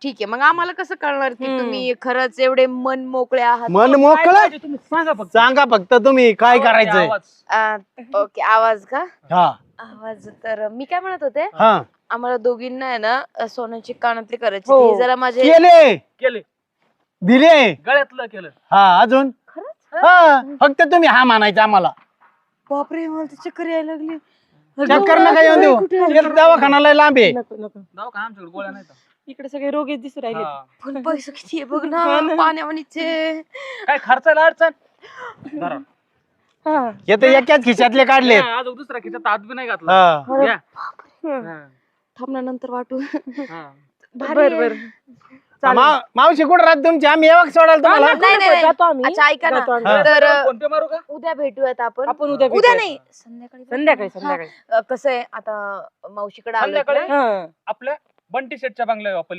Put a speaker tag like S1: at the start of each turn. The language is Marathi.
S1: ठीक आहे, मग आम्हाला कसं कळणार की तुम्ही खरंच एवढे मन मोकळे आहात?
S2: मन
S3: काय
S2: मोकळं
S3: पाहिजे तुम्ही सांगा फक्त.
S2: सांगा फक्त तुम्ही काय करायचंय.
S3: आवाज.
S1: ओके, आवाज का?
S2: हा
S1: आवाज तर मी काय म्हणत होते,
S2: हा
S1: आम्हाला दोघींना आहे ना सोन्याचे कानातले करायचे.
S3: हो.
S1: ते जरा माझे
S2: केले
S3: केले
S2: दिले.
S3: गळ्यातलं केलं.
S2: हा अजून
S1: खरंच?
S2: हा फक्त तुम्ही हा म्हणायचं आम्हाला.
S1: बापरे, मला तर चक्कर यायला लागली.
S2: चक्कर नका येऊन देऊ. एक दवाखाना लय लांब आहे.
S3: नको नको दवाखाना आमच्याकडे गोळ्या नाही
S4: इकडे सगळे रोगी दिसू राहिले.
S1: पण पैसे किती आहे बघ ना, पाण्यावानीचे.
S3: काय खर्चायला अडचण धरा.
S4: हा
S2: हे तर एकाच खिशातले काढले.
S3: घ्या, अजून दुसऱ्या खिशात हात बी नाही घातला.
S2: हा
S3: घ्या.
S4: हं.
S1: थांब ना, नंतर वाटू.
S3: हा.
S4: बर बर
S2: मावशी कुठं राहत तुमची? आम्ही येवाक सोडाल तुम्हाला.
S1: नाही, नाही,
S4: जातो आम्ही.
S1: अच्छा ऐका ना,
S4: जातो आम्ही.
S2: हा.
S1: तर
S3: फोन पे मारू का?
S1: उद्या भेटूयात आपण.
S4: आपण
S1: उद्या
S4: उद्या भेटूया.
S1: नाही, संध्याकाळी भेटू.
S4: संध्याकाळी
S1: हा.
S4: संध्याकाळी
S1: कसं आहे आता, मावशीकडे आलो
S3: संध्याकाळी?
S4: हा
S3: आपल्या बंटी शेटच्या बंगल्या पलीकडे